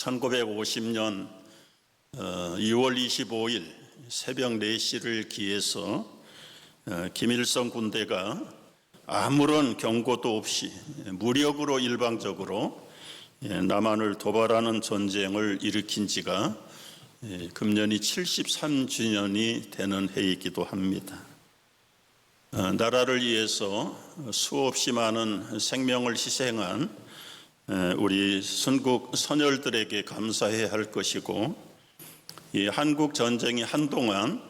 1950년 2월 25일 새벽 4시를 기해서 김일성 군대가 아무런 경고도 없이 무력으로 일방적으로 남한을 도발하는 전쟁을 일으킨 지가 금년이 73주년이 되는 해이기도 합니다. 나라를 위해서 수없이 많은 생명을 희생한 우리 순국 선열들에게 감사해야 할 것이고, 이 한국 전쟁이 한동안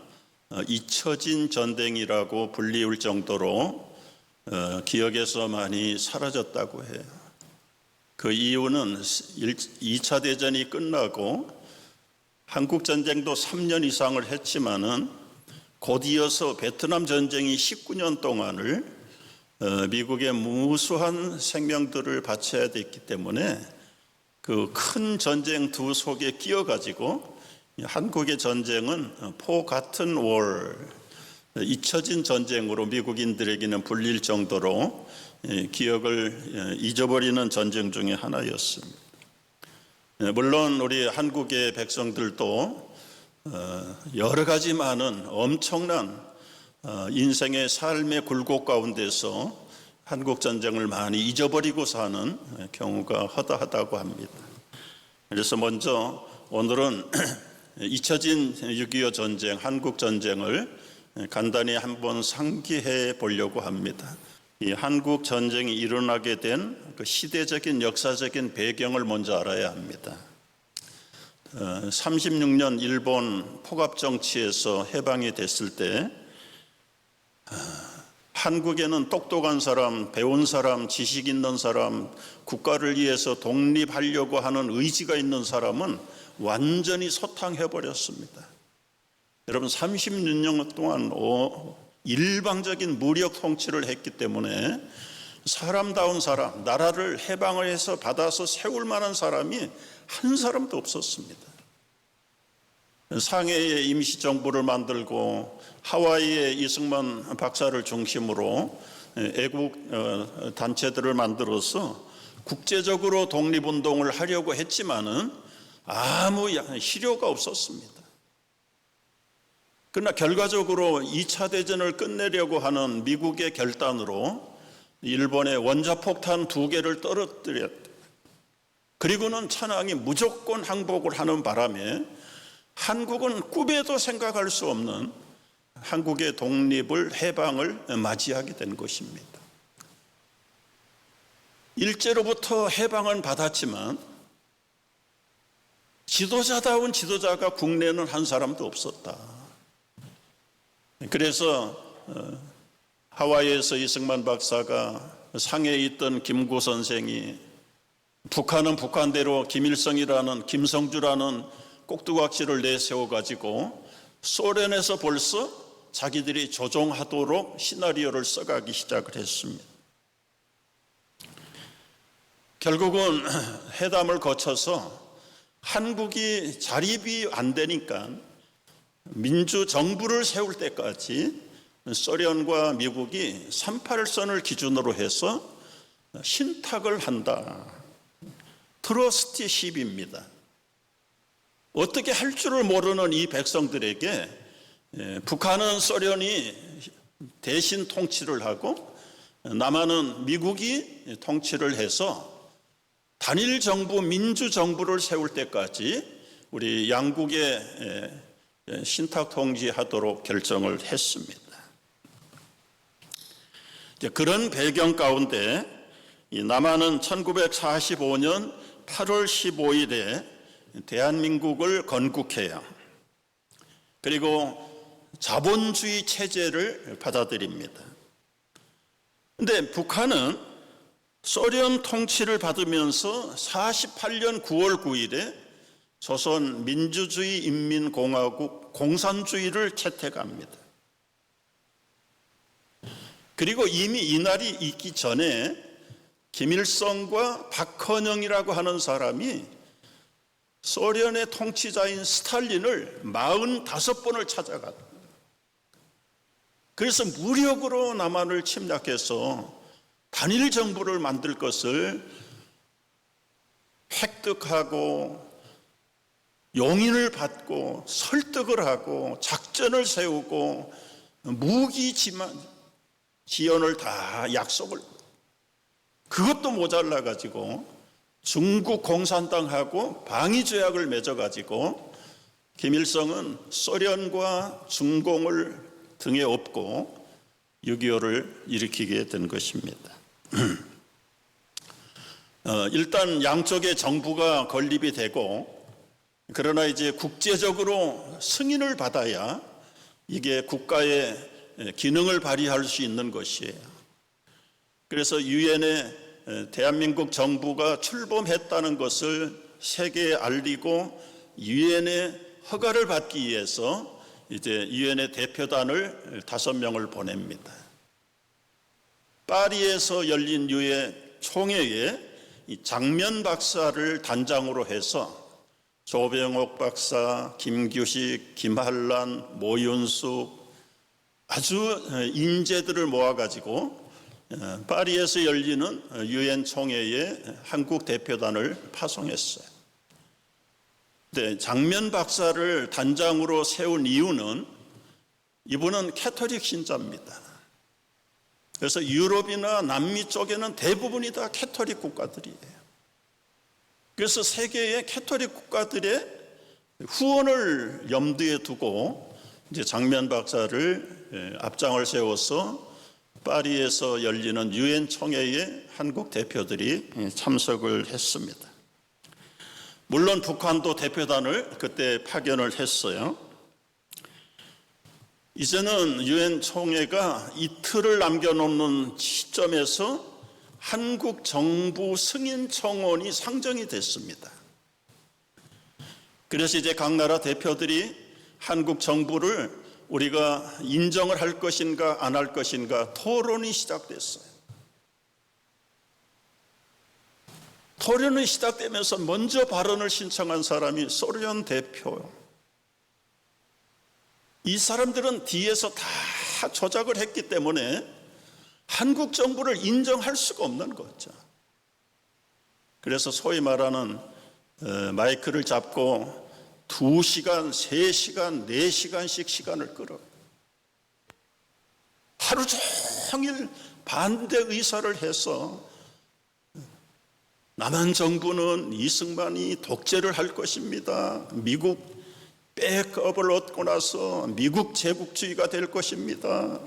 잊혀진 전쟁이라고 불리울 정도로 기억에서 많이 사라졌다고 해요. 그 이유는 2차 대전이 끝나고 한국 전쟁도 3년 이상을 했지만은 곧 이어서 베트남 전쟁이 19년 동안을 미국의 무수한 생명들을 바쳐야 됐기 때문에 그 큰 전쟁 두 속에 끼어가지고 한국의 전쟁은 포가튼 월, 잊혀진 전쟁으로 미국인들에게는 불릴 정도로 기억을 잊어버리는 전쟁 중에 하나였습니다. 물론 우리 한국의 백성들도 여러 가지 많은 엄청난 인생의 삶의 굴곡 가운데서 한국 전쟁을 많이 잊어버리고 사는 경우가 허다하다고 합니다. 그래서 먼저 오늘은 잊혀진 6.25 전쟁, 한국 전쟁을 간단히 한번 상기해 보려고 합니다. 이 한국 전쟁이 일어나게 된 그 시대적인 역사적인 배경을 먼저 알아야 합니다. 36년 일본 폭압 정치에서 해방이 됐을 때 한국에는 똑똑한 사람, 배운 사람, 지식 있는 사람, 국가를 위해서 독립하려고 하는 의지가 있는 사람은 완전히 소탕해버렸습니다. 여러분, 36년 동안 일방적인 무력 통치를 했기 때문에 사람다운 사람, 나라를 해방을 해서 받아서 세울 만한 사람이 한 사람도 없었습니다. 상해에 임시정부를 만들고 하와이에 이승만 박사를 중심으로 애국 단체들을 만들어서 국제적으로 독립운동을 하려고 했지만은 아무 실효가 없었습니다. 그러나 결과적으로 2차 대전을 끝내려고 하는 미국의 결단으로 일본의 원자폭탄 2개를 떨어뜨렸다. 그리고는 천황이 무조건 항복을 하는 바람에 한국은 꿈에도 생각할 수 없는 한국의 독립을, 해방을 맞이하게 된 것입니다. 일제로부터 해방은 받았지만 지도자다운 지도자가 국내에는 한 사람도 없었다. 그래서 하와이에서 이승만 박사가 상해에 있던 김구 선생이 북한은 북한대로 김일성이라는 김성주라는 꼭두각시를 내세워가지고 소련에서 벌써 자기들이 조종하도록 시나리오를 써가기 시작을 했습니다. 결국은 회담을 거쳐서 한국이 자립이 안 되니까 민주정부를 세울 때까지 소련과 미국이 38선을 기준으로 해서 신탁을 한다. 트러스티십입니다. 어떻게 할 줄을 모르는 이 백성들에게 북한은 소련이 대신 통치를 하고 남한은 미국이 통치를 해서 단일 정부, 민주정부를 세울 때까지 우리 양국의 신탁 통치하도록 결정을 했습니다. 그런 배경 가운데 남한은 1945년 8월 15일에 대한민국을 건국해요. 그리고 자본주의 체제를 받아들입니다. 그런데 북한은 소련 통치를 받으면서 48년 9월 9일에 조선 민주주의 인민공화국 공산주의를 채택합니다. 그리고 이미 이날이 있기 전에 김일성과 박헌영이라고 하는 사람이 소련의 통치자인 스탈린을 45번을 찾아갔다. 그래서 무력으로 남한을 침략해서 단일 정부를 만들 것을 획득하고 용인을 받고 설득을 하고 작전을 세우고 무기 지원을 다 약속을, 그것도 모자라 가지고 중국 공산당하고 방위 조약을 맺어 가지고 김일성은 소련과 중공을 등에 업고 6.25를 일으키게 된 것입니다. 일단 양쪽의 정부가 건립이 되고, 그러나 이제 국제적으로 승인을 받아야 이게 국가의 기능을 발휘할 수 있는 것이에요. 그래서 유엔에 대한민국 정부가 출범했다는 것을 세계에 알리고 유엔의 허가를 받기 위해서 이제 유엔의 대표단을 5명을 보냅니다. 파리에서 열린 유엔 총회에 장면 박사를 단장으로 해서 조병옥 박사, 김규식, 김한란, 모윤숙 아주 인재들을 모아가지고 파리에서 열리는 유엔 총회에 한국 대표단을 파송했어요. 네, 장면 박사를 단장으로 세운 이유는 이분은 캐토릭 신자입니다. 그래서 유럽이나 남미 쪽에는 대부분이 다 캐토릭 국가들이에요. 그래서 세계의 캐토릭 국가들의 후원을 염두에 두고 이제 장면 박사를 앞장을 세워서 파리에서 열리는 유엔 총회에 한국 대표들이 참석을 했습니다. 물론 북한도 대표단을 그때 파견을 했어요. 이제는 유엔 총회가 이틀을 남겨놓는 시점에서 한국 정부 승인 청원이 상정이 됐습니다. 그래서 이제 각 나라 대표들이 한국 정부를 우리가 인정을 할 것인가 안 할 것인가 토론이 시작됐어요. 토론이 시작되면서 먼저 발언을 신청한 사람이 소련 대표요. 이 사람들은 뒤에서 다 조작을 했기 때문에 한국 정부를 인정할 수가 없는 거죠. 그래서 소위 말하는 마이크를 잡고 2시간, 3시간, 4시간씩 시간을 끌어 하루 종일 반대 의사를 해서 남한 정부는 이승만이 독재를 할 것입니다. 미국 백업을 얻고 나서 미국 제국주의가 될 것입니다.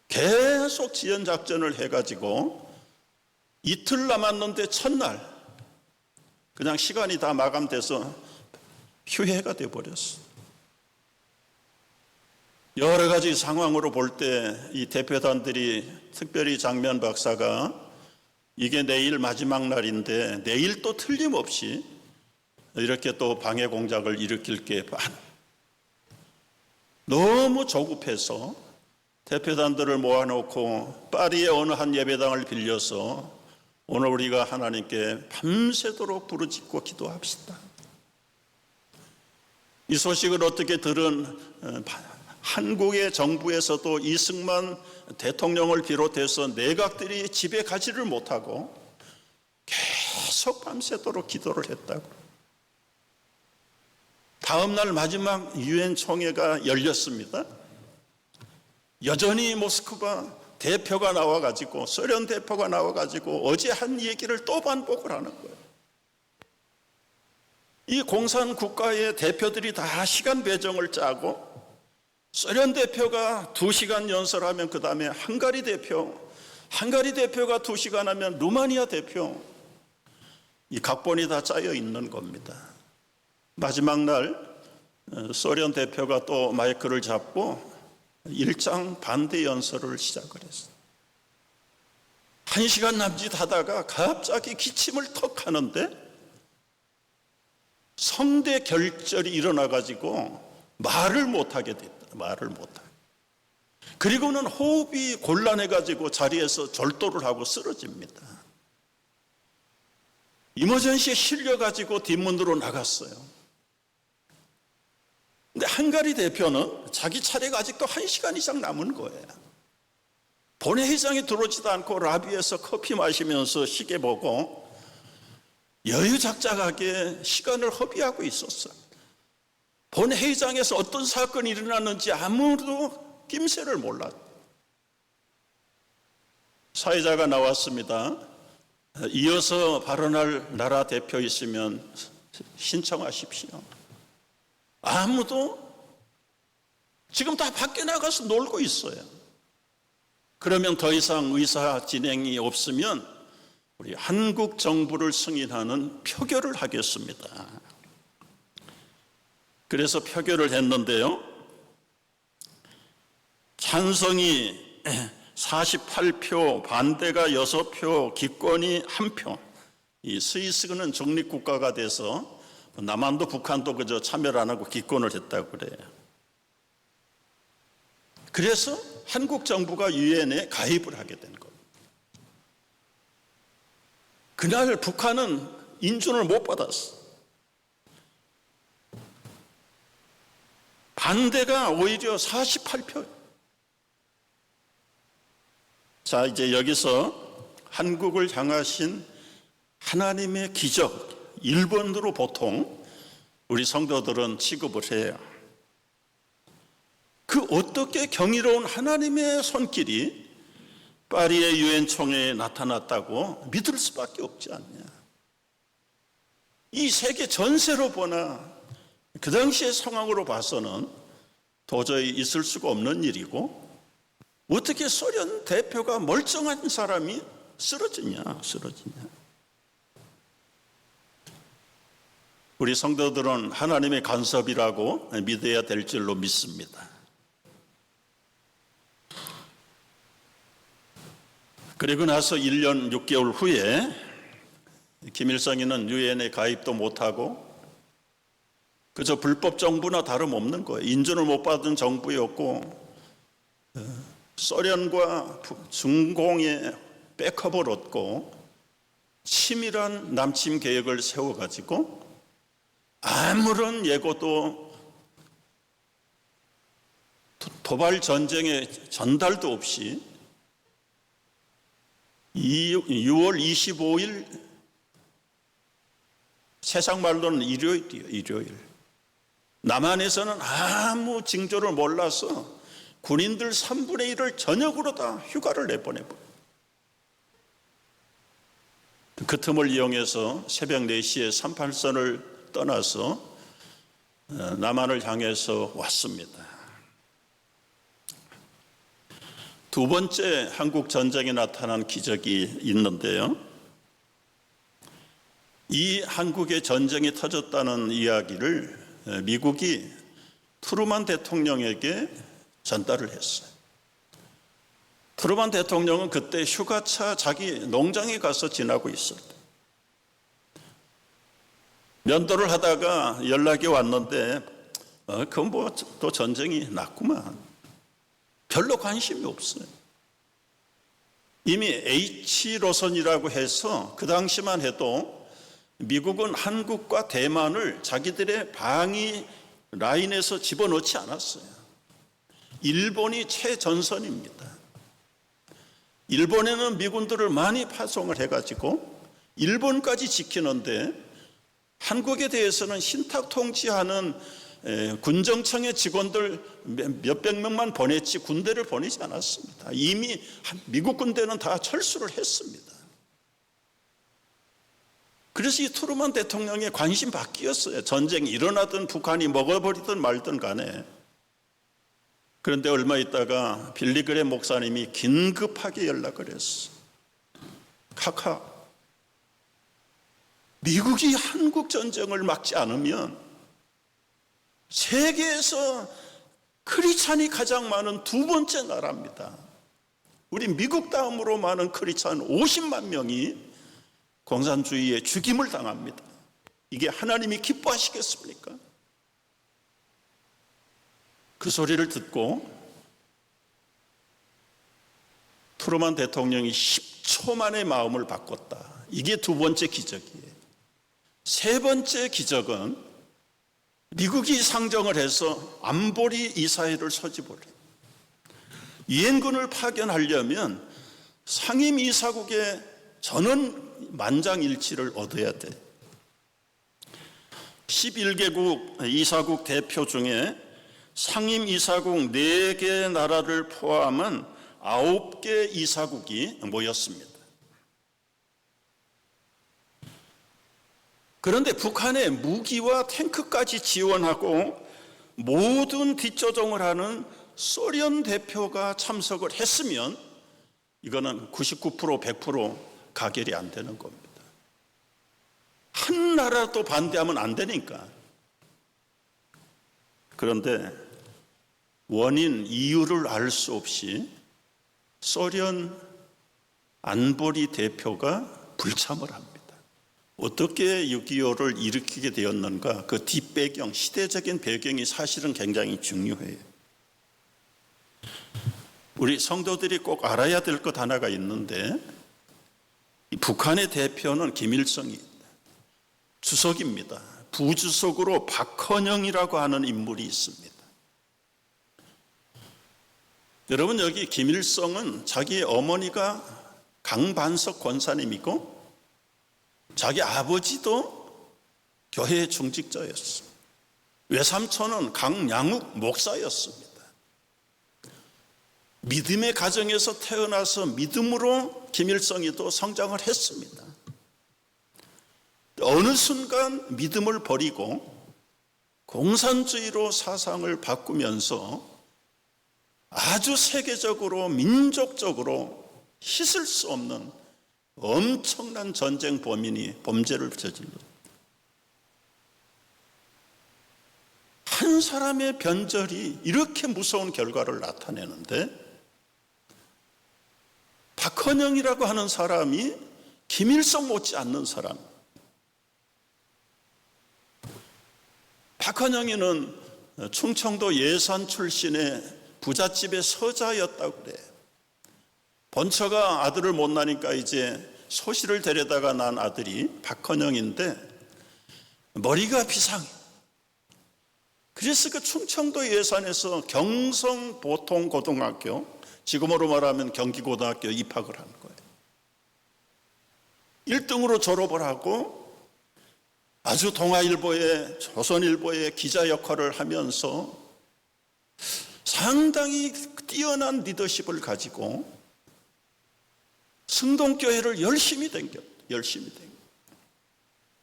계속 지연작전을 해가지고 이틀 남았는데 첫날 그냥 시간이 다 마감돼서 휴회가 돼버렸어. 여러 가지 상황으로 볼 때 이 대표단들이, 특별히 장면 박사가 이게 내일 마지막 날인데 내일 또 틀림없이 이렇게 또 방해 공작을 일으킬 게 너무 조급해서 대표단들을 모아놓고 파리의 어느 한 예배당을 빌려서 오늘 우리가 하나님께 밤새도록 부르짖고 기도합시다. 이 소식을 어떻게 들은 한국의 정부에서도 이승만 대통령을 비롯해서 내각들이 집에 가지를 못하고 계속 밤새도록 기도를 했다고. 다음 날 마지막 유엔 총회가 열렸습니다. 여전히 모스크바 대표가 나와가지고, 소련 대표가 나와가지고 어제 한 얘기를 또 반복을 하는 거예요. 이 공산 국가의 대표들이 다 시간 배정을 짜고, 소련 대표가 2시간 연설하면 그 다음에 헝가리 대표가 2시간 하면 루마니아 대표, 이 각본이 다 짜여 있는 겁니다. 마지막 날 소련 대표가 또 마이크를 잡고 일장 반대 연설을 시작을 했어요. 1시간 남짓하다가 갑자기 기침을 턱 하는데 성대 결절이 일어나가지고 말을 못하게 됐다. 말을 못하게. 그리고는 호흡이 곤란해가지고 자리에서 절도를 하고 쓰러집니다. 이머전시에 실려가지고 뒷문으로 나갔어요. 근데 헝가리 대표는 자기 차례가 아직도 1시간 이상 남은 거예요. 본회의장에 들어오지도 않고 라비에서 커피 마시면서 시계 보고 여유작작하게 시간을 허비하고 있었어요. 본회의장에서 어떤 사건이 일어났는지 아무도 낌새를 몰랐어요. 사회자가 나왔습니다. 이어서 발언할 나라 대표 있으면 신청하십시오. 아무도 지금 다 밖에 나가서 놀고 있어요. 그러면 더 이상 의사 진행이 없으면 우리 한국 정부를 승인하는 표결을 하겠습니다. 그래서 표결을 했는데요. 찬성이 48표, 반대가 6표, 기권이 1표. 이 스위스는 중립국가가 돼서 남한도 북한도 그저 참여를 안 하고 기권을 했다고 그래요. 그래서 한국 정부가 유엔에 가입을 하게 된 겁니다. 그날 북한은 인준을 못 받았어. 반대가 오히려 48표. 자, 이제 여기서 한국을 향하신 하나님의 기적, 1번으로 보통 우리 성도들은 취급을 해요. 그 어떻게 경이로운 하나님의 손길이 파리의 유엔 총회에 나타났다고 믿을 수밖에 없지 않냐. 이 세계 전세로 보나 그 당시의 상황으로 봐서는 도저히 있을 수가 없는 일이고, 어떻게 소련 대표가 멀쩡한 사람이 쓰러지냐. 우리 성도들은 하나님의 간섭이라고 믿어야 될 줄로 믿습니다. 그리고 나서 1년 6개월 후에 김일성이는 유엔에 가입도 못하고 그저 불법 정부나 다름없는 거예요. 인준을 못 받은 정부였고 소련과 중공의 백업을 얻고 치밀한 남침 계획을 세워가지고 아무런 예고도 도발 전쟁의 전달도 없이 6월 25일 세상 말로는 일요일 남한에서는 아무 징조를 몰라서 군인들 3분의 1을 저녁으로 다 휴가를 내보내버려요. 그 틈을 이용해서 새벽 4시에 38선을 떠나서 남한을 향해서 왔습니다. 두 번째 한국 전쟁에 나타난 기적이 있는데요. 이 한국의 전쟁이 터졌다는 이야기를 미국이 트루만 대통령에게 전달을 했어요. 트루만 대통령은 그때 휴가차 자기 농장에 가서 지나고 있을 때 면도를 하다가 연락이 왔는데 그건 뭐 또 전쟁이 났구만. 별로 관심이 없어요. 이미 H로선이라고 해서 그 당시만 해도 미국은 한국과 대만을 자기들의 방위 라인에서 집어넣지 않았어요. 일본이 최전선입니다. 일본에는 미군들을 많이 파송을 해가지고 일본까지 지키는데 한국에 대해서는 신탁 통치하는 군정청의 직원들 몇백 명만 보냈지 군대를 보내지 않았습니다. 이미 미국 군대는 다 철수를 했습니다. 그래서 이 트루만 대통령의 관심 바뀌었어요. 전쟁이 일어나든 북한이 먹어버리든 말든 간에. 그런데 얼마 있다가 빌리그램 목사님이 긴급하게 연락을 했어. 카카, 미국이 한국 전쟁을 막지 않으면 세계에서 크리스찬이 가장 많은 두 번째 나라입니다. 우리 미국 다음으로 많은 크리스찬 50만 명이 공산주의에 죽임을 당합니다. 이게 하나님이 기뻐하시겠습니까? 그 소리를 듣고 트루만 대통령이 10초 만에 마음을 바꿨다. 이게 두 번째 기적이에요. 세 번째 기적은 미국이 상정을 해서 안보리 이사회를 소집을 해요. 유엔군을 파견하려면 상임 이사국의 전원 만장일치를 얻어야 돼. 11개국 이사국 대표 중에 상임 이사국 4개 나라를 포함한 9개 이사국이 모였습니다. 그런데 북한에 무기와 탱크까지 지원하고 모든 뒷조정을 하는 소련 대표가 참석을 했으면 이거는 99% 100% 가결이 안 되는 겁니다. 한 나라도 반대하면 안 되니까. 그런데 원인, 이유를 알 수 없이 소련 안보리 대표가 불참을 합니다. 어떻게 6.25를 일으키게 되었는가, 그 뒷배경, 시대적인 배경이 사실은 굉장히 중요해요. 우리 성도들이 꼭 알아야 될 것 하나가 있는데, 북한의 대표는 김일성이 주석입니다. 부주석으로 박헌영이라고 하는 인물이 있습니다. 여러분, 여기 김일성은 자기 어머니가 강반석 권사님이고 자기 아버지도 교회 중직자였습니다. 외삼촌은 강양욱 목사였습니다. 믿음의 가정에서 태어나서 믿음으로 김일성이도 성장을 했습니다. 어느 순간 믿음을 버리고 공산주의로 사상을 바꾸면서 아주 세계적으로 민족적으로 씻을 수 없는 엄청난 전쟁 범죄를 저질렀다. 한 사람의 변절이 이렇게 무서운 결과를 나타내는데, 박헌영이라고 하는 사람이 김일성 못지않는 사람. 박헌영이는 충청도 예산 출신의 부잣집의 서자였다고 그래요. 본처가 아들을 못 낳으니까 이제 소시를 데려다가 난 아들이 박헌영인데 머리가 비상해. 그래서 그 충청도 예산에서 경성보통고등학교, 지금으로 말하면 경기고등학교 입학을 한 거예요. 1등으로 졸업을 하고 아주 동아일보에, 조선일보에 기자 역할을 하면서 상당히 뛰어난 리더십을 가지고 승동교회를 열심히 댕겼다.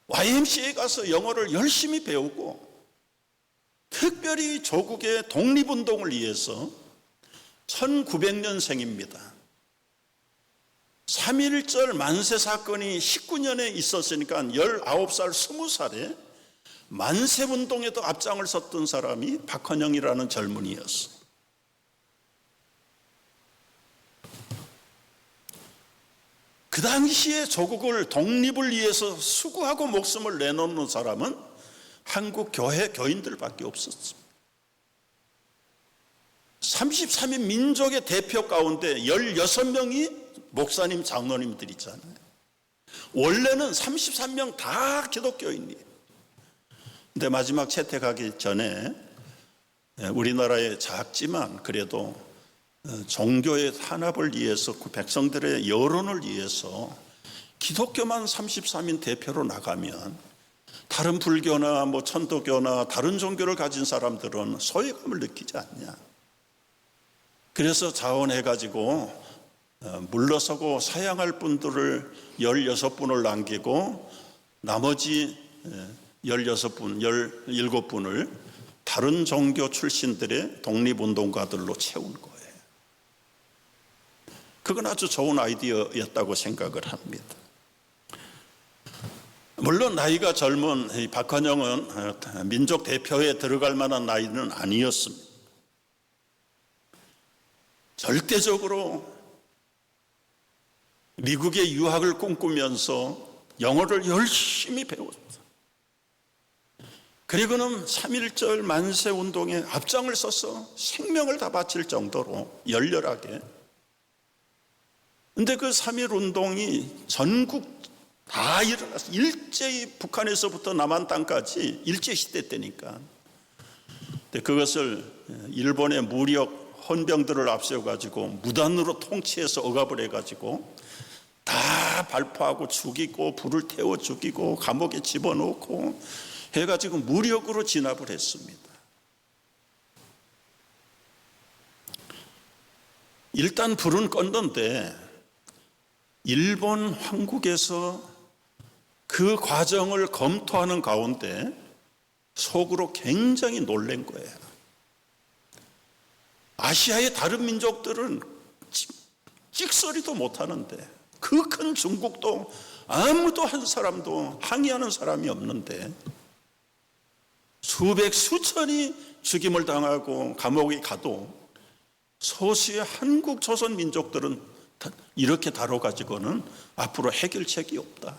YMCA에 가서 영어를 열심히 배우고 특별히 조국의 독립운동을 위해서 1900년생입니다. 3.1절 만세 사건이 19년에 있었으니까 19살, 20살에 만세운동에도 앞장을 섰던 사람이 박헌영이라는 젊은이였어요. 그 당시에 조국을 독립을 위해서 수고하고 목숨을 내놓는 사람은 한국 교회 교인들밖에 없었습니다. 33인 민족의 대표 가운데 16명이 목사님, 장로님들이잖아요. 원래는 33명 다 기독교인이에요. 근데 마지막 채택하기 전에 우리나라의 작지만 그래도 종교의 탄압을 위해서, 그 백성들의 여론을 위해서 기독교만 33인 대표로 나가면 다른 불교나 천도교나 다른 종교를 가진 사람들은 소외감을 느끼지 않냐. 그래서 자원해가지고 물러서고 사양할 분들을 16분을 남기고 나머지 16분, 17분을 다른 종교 출신들의 독립운동가들로 채운 거예요. 그건 아주 좋은 아이디어였다고 생각을 합니다. 물론 나이가 젊은 박헌영은 민족 대표에 들어갈 만한 나이는 아니었습니다. 절대적으로 미국의 유학을 꿈꾸면서 영어를 열심히 배웠다. 그리고는 3.1절 만세운동에 앞장을 서서 생명을 다 바칠 정도로 열렬하게. 근데 그 3.1운동이 전국 다 일어났어. 일제히 북한에서부터 남한 땅까지 일제시대 때니까. 근데 그것을 일본의 무력 헌병들을 앞세워가지고 무단으로 통치해서 억압을 해가지고 다 발포하고 죽이고 불을 태워 죽이고 감옥에 집어넣고 해가지고 무력으로 진압을 했습니다. 일단 불은 껐는데 일본 황국에서 그 과정을 검토하는 가운데 속으로 굉장히 놀란 거예요. 아시아의 다른 민족들은 찍소리도 못하는데 그 큰 중국도 아무도 한 사람도 항의하는 사람이 없는데 수백 수천이 죽임을 당하고 감옥에 가도 소수의 한국 조선 민족들은 이렇게 다뤄가지고는 앞으로 해결책이 없다.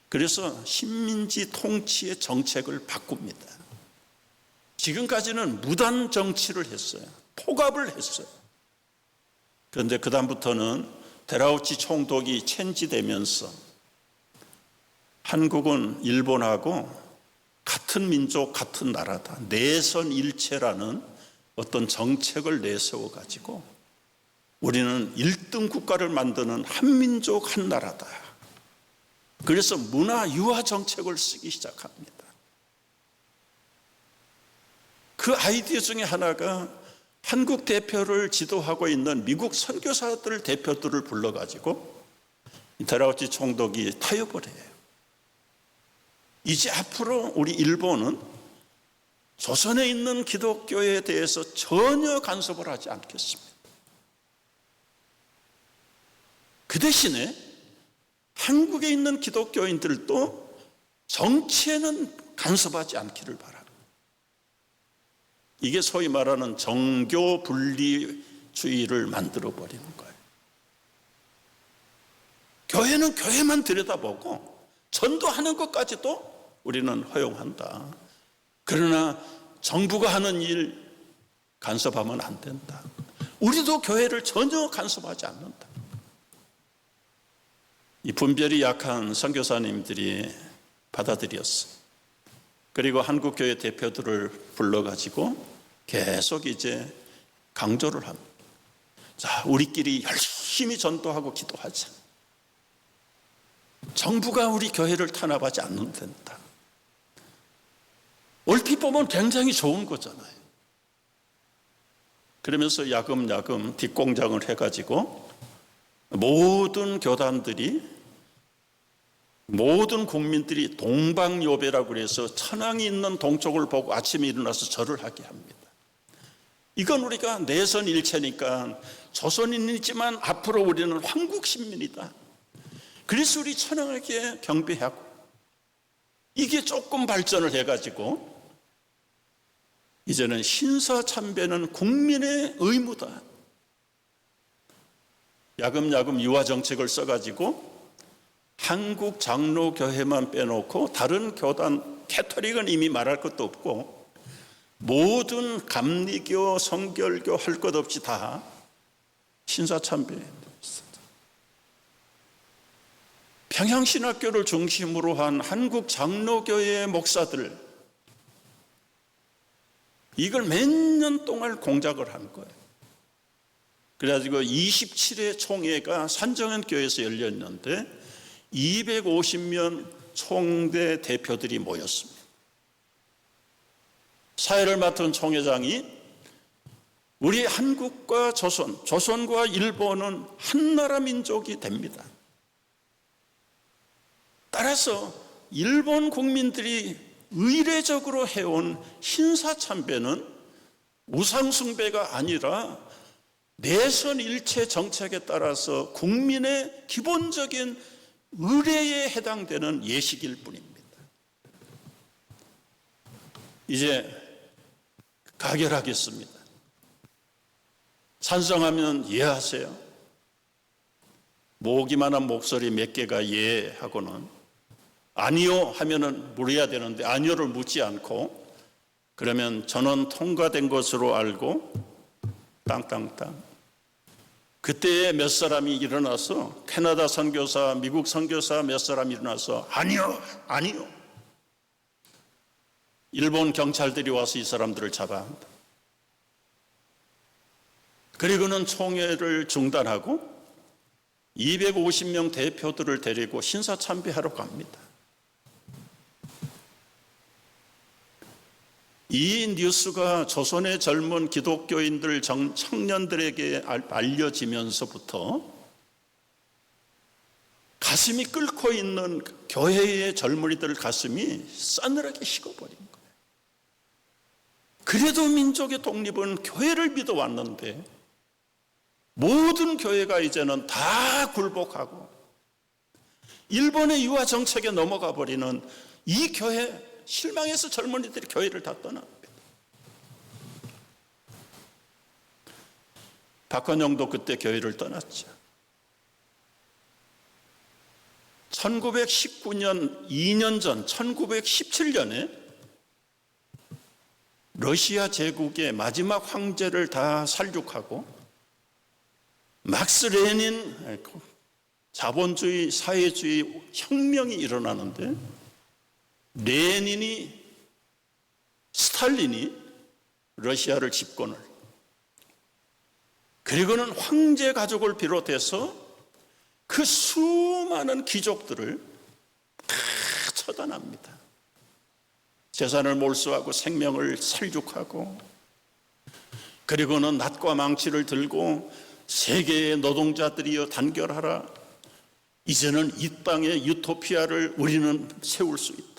그래서 식민지 통치의 정책을 바꿉니다. 지금까지는 무단 정치를 했어요. 포갑을 했어요. 그런데 그 다음부터는 데라우치 총독이遷지되면서 한국은 일본하고 같은 민족, 같은 나라다. 내선일체라는 어떤 정책을 내세워가지고 우리는 1등 국가를 만드는 한민족 한나라다. 그래서 문화 유화 정책을 쓰기 시작합니다. 그 아이디어 중에 하나가 한국 대표를 지도하고 있는 미국 선교사들 대표들을 불러가지고 데라우치 총독이 타협을 해요. 이제 앞으로 우리 일본은 조선에 있는 기독교에 대해서 전혀 간섭을 하지 않겠습니다. 그 대신에 한국에 있는 기독교인들도 정치에는 간섭하지 않기를 바랍니다. 이게 소위 말하는 정교 분리주의를 만들어버리는 거예요. 교회는 교회만 들여다보고 전도하는 것까지도 우리는 허용한다. 그러나 정부가 하는 일 간섭하면 안 된다. 우리도 교회를 전혀 간섭하지 않는다. 이 분별이 약한 선교사님들이 받아들였어요. 그리고 한국교회 대표들을 불러가지고 계속 이제 강조를 합니다. 자, 우리끼리 열심히 전도하고 기도하자. 정부가 우리 교회를 탄압하지 않는 된다. 얼핏 보면 굉장히 좋은 거잖아요. 그러면서 야금야금 뒷공장을 해가지고 모든 교단들이 모든 국민들이 동방요배라고 해서 천왕이 있는 동쪽을 보고 아침에 일어나서 절을 하게 합니다. 이건 우리가 내선일체니까 조선인이지만 앞으로 우리는 황국신민이다. 그래서 우리 천황에게 경배하고 이게 조금 발전을 해가지고 이제는 신사참배는 국민의 의무다. 야금야금 유화정책을 써가지고 한국 장로교회만 빼놓고 다른 교단, 캐토릭은 이미 말할 것도 없고 모든 감리교, 성결교 할 것 없이 다 신사참배에 있었다. 평양신학교를 중심으로 한 한국 장로교회의 목사들 이걸 몇 년 동안 공작을 한 거예요. 그래가지고 27회 총회가 산정현 교회에서 열렸는데 250명 총대 대표들이 모였습니다. 사회를 맡은 총회장이 우리 한국과 조선과 일본은 한나라 민족이 됩니다. 따라서 일본 국민들이 의례적으로 해온 신사참배는 우상숭배가 아니라 내선일체 정책에 따라서 국민의 기본적인 의례에 해당되는 예식일 뿐입니다. 이제 가결하겠습니다. 찬성하면 예하세요. 모기만한 목소리 몇 개가 예하고는 아니요 하면은 물어야 되는데 아니요를 묻지 않고 그러면 전원 통과된 것으로 알고 땅땅땅. 그때 몇 사람이 일어나서 캐나다 선교사, 미국 선교사 몇 사람이 일어나서 아니요, 아니요. 일본 경찰들이 와서 이 사람들을 잡아야 한다. 그리고는 총회를 중단하고 250명 대표들을 데리고 신사참배하러 갑니다. 이 뉴스가 조선의 젊은 기독교인들 청년들에게 알려지면서부터 가슴이 끓고 있는 교회의 젊은이들 가슴이 싸늘하게 식어버린 거예요. 그래도 민족의 독립은 교회를 믿어왔는데 모든 교회가 이제는 다 굴복하고 일본의 유화 정책에 넘어가 버리는 이 교회, 실망해서 젊은이들이 교회를 다 떠납니다. 박헌영도 그때 교회를 떠났죠. 1919년 2년 전 1917년에 러시아 제국의 마지막 황제를 다 살륙하고 막스 레닌 자본주의 사회주의 혁명이 일어나는데 레닌이 스탈린이 러시아를 집권을, 그리고는 황제 가족을 비롯해서 그 수많은 귀족들을 다 처단합니다. 재산을 몰수하고 생명을 살육하고, 그리고는 낫과 망치를 들고 세계의 노동자들이여 단결하라. 이제는 이 땅의 유토피아를 우리는 세울 수 있다.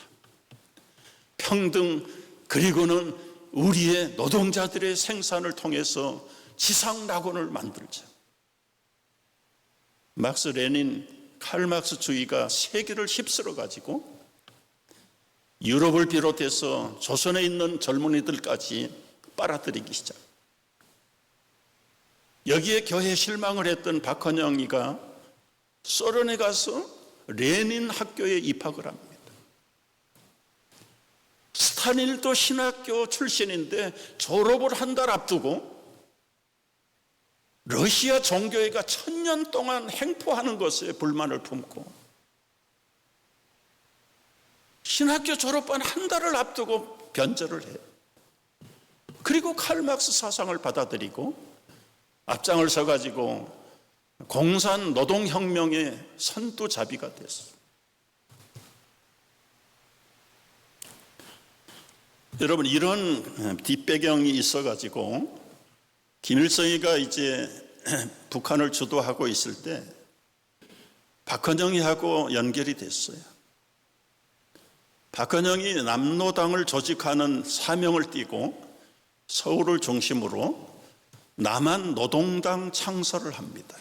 평등, 그리고는 우리의 노동자들의 생산을 통해서 지상 낙원을 만들자. 막스 레닌, 칼 막스주의가 세계를 휩쓸어 가지고 유럽을 비롯해서 조선에 있는 젊은이들까지 빨아들이기 시작. 여기에 교회에 실망을 했던 박헌영이가 소련에 가서 레닌 학교에 입학을 합니다. 스탈린도 신학교 출신인데 졸업을 한 달 앞두고 러시아 종교회가 1000년 동안 행포하는 것에 불만을 품고 신학교 졸업한 한 달을 앞두고 변절을 해요. 그리고 칼 막스 사상을 받아들이고 앞장을 서가지고 공산 노동혁명의 선두잡이가 됐어요. 여러분, 이런 뒷배경이 있어가지고 김일성이가 이제 북한을 주도하고 있을 때 박헌영이하고 연결이 됐어요. 박헌영이 남노당을 조직하는 사명을 띠고 서울을 중심으로 남한 노동당 창설을 합니다.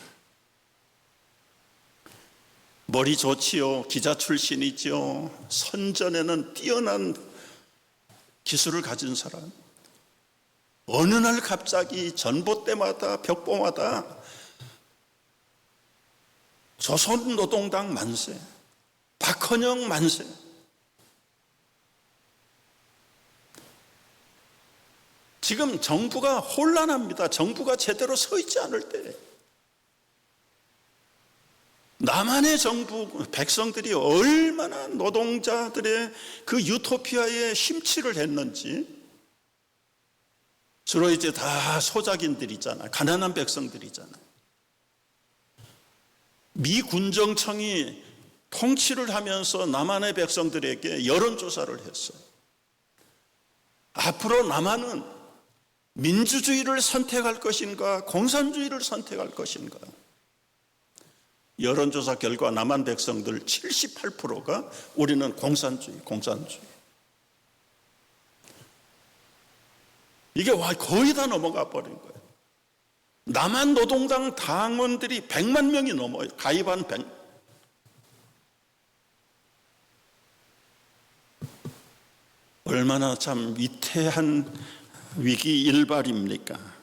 머리 좋지요. 기자 출신이죠. 선전에는 뛰어난 기술을 가진 사람. 어느 날 갑자기 전봇대마다 벽보마다 조선노동당 만세, 박헌영 만세. 지금 정부가 혼란합니다. 정부가 제대로 서 있지 않을 때 남한의 정부, 백성들이 얼마나 노동자들의 그 유토피아에 심취를 했는지. 주로 이제 다 소작인들이잖아요. 가난한 백성들이잖아요. 미 군정청이 통치를 하면서 남한의 백성들에게 여론조사를 했어요. 앞으로 남한은 민주주의를 선택할 것인가, 공산주의를 선택할 것인가. 여론조사 결과 남한 백성들 78%가 우리는 공산주의. 이게 거의 다 넘어가 버린 거예요. 남한 노동당 당원들이 100만 명이 넘어요. 가입한 100. 얼마나 참 위태한 위기 일발입니까?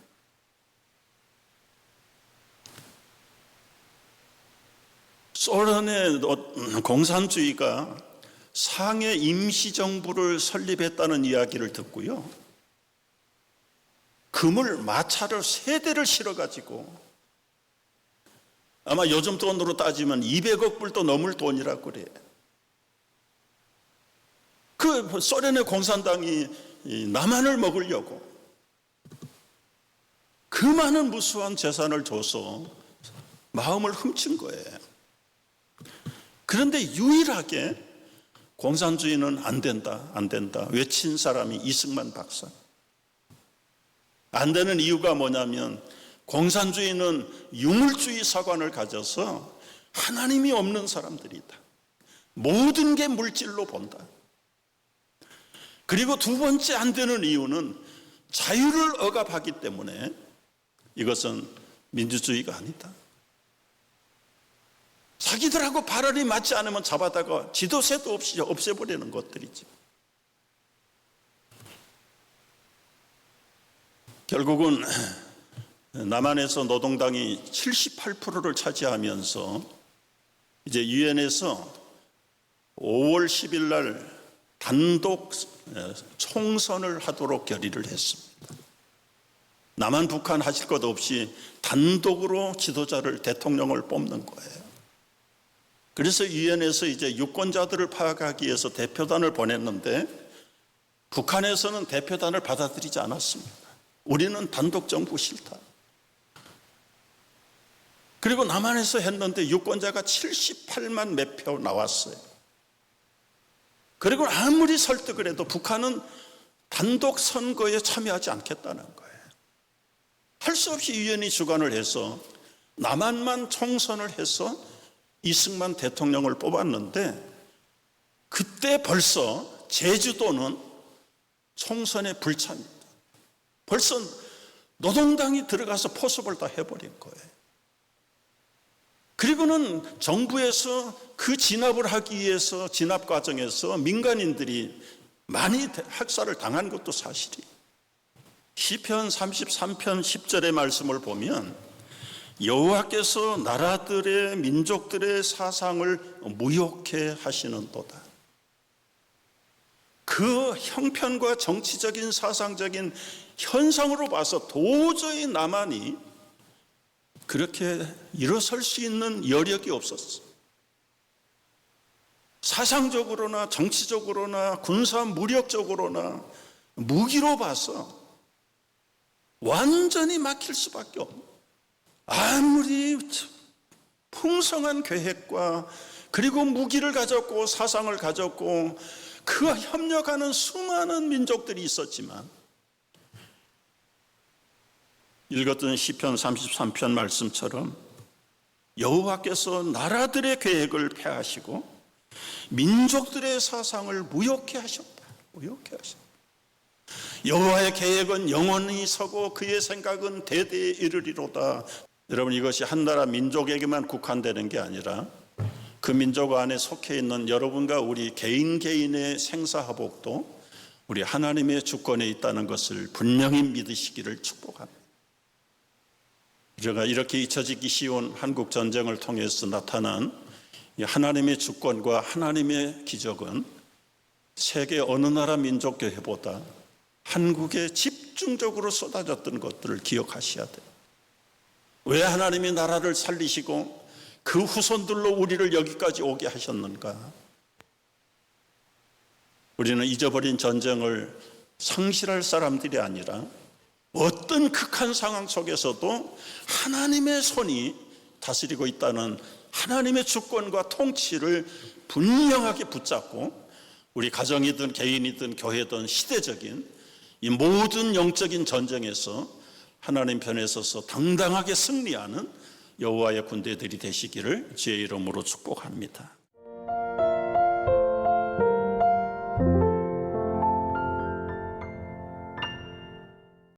소련의 공산주의가 상해 임시정부를 설립했다는 이야기를 듣고요. 금을 마차를 3대를 실어가지고 아마 요즘 돈으로 따지면 200억 불도 넘을 돈이라고 그래요. 그 소련의 공산당이 남한을 먹으려고 그 많은 무수한 재산을 줘서 마음을 훔친 거예요. 그런데 유일하게 공산주의는 안 된다, 안 된다 외친 사람이 이승만 박사. 안 되는 이유가 뭐냐면 공산주의는 유물주의 사관을 가져서 하나님이 없는 사람들이다. 모든 게 물질로 본다. 그리고 두 번째 안 되는 이유는 자유를 억압하기 때문에 이것은 민주주의가 아니다. 자기들하고 발언이 맞지 않으면 잡아다가 지도세도 없이 없애버리는 것들이지. 결국은 남한에서 노동당이 78%를 차지하면서 이제 유엔에서 5월 10일 날 단독 총선을 하도록 결의를 했습니다. 남한, 북한 하실 것 없이 단독으로 지도자를, 대통령을 뽑는 거예요. 그래서 유엔에서 이제 유권자들을 파악하기 위해서 대표단을 보냈는데 북한에서는 대표단을 받아들이지 않았습니다. 우리는 단독 정부 싫다. 그리고 남한에서 했는데 유권자가 78만 몇 표 나왔어요. 그리고 아무리 설득을 해도 북한은 단독 선거에 참여하지 않겠다는 거예요. 할 수 없이 유엔이 주관을 해서 남한만 총선을 해서 이승만 대통령을 뽑았는데 그때 벌써 제주도는 총선에 불참입니다. 벌써 노동당이 들어가서 포섭을 다 해버린 거예요. 그리고는 정부에서 그 진압을 하기 위해서 진압 과정에서 민간인들이 많이 학살을 당한 것도 사실이에요. 시편 33편 10절의 말씀을 보면 여호와께서 나라들의 민족들의 사상을 무욕해 하시는도다. 그 형편과 정치적인 사상적인 현상으로 봐서 도저히 남한이 그렇게 일어설 수 있는 여력이 없었어. 사상적으로나 정치적으로나 군사 무력적으로나 무기로 봐서 완전히 막힐 수밖에 없는, 아무리 풍성한 계획과 그리고 무기를 가졌고 사상을 가졌고 그와 협력하는 수많은 민족들이 있었지만 읽었던 시편 33편 말씀처럼 여호와께서 나라들의 계획을 폐하시고 민족들의 사상을 무욕해 하셨다. 무욕해 하셨다. 여호와의 계획은 영원히 서고 그의 생각은 대대에 이르리로다. 여러분, 이것이 한 나라 민족에게만 국한되는 게 아니라 그 민족 안에 속해 있는 여러분과 우리 개인의 생사화복도 우리 하나님의 주권에 있다는 것을 분명히 믿으시기를 축복합니다. 우리가 이렇게 잊혀지기 쉬운 한국 전쟁을 통해서 나타난 하나님의 주권과 하나님의 기적은 세계 어느 나라 민족교회보다 한국에 집중적으로 쏟아졌던 것들을 기억하셔야 돼요. 왜 하나님이 나라를 살리시고 그 후손들로 우리를 여기까지 오게 하셨는가? 우리는 잊어버린 전쟁을 상실할 사람들이 아니라 어떤 극한 상황 속에서도 하나님의 손이 다스리고 있다는 하나님의 주권과 통치를 분명하게 붙잡고 우리 가정이든 개인이든 교회든 시대적인 이 모든 영적인 전쟁에서 하나님 편에 서서 당당하게 승리하는 여호와의 군대들이 되시기를 주의 이름으로 축복합니다.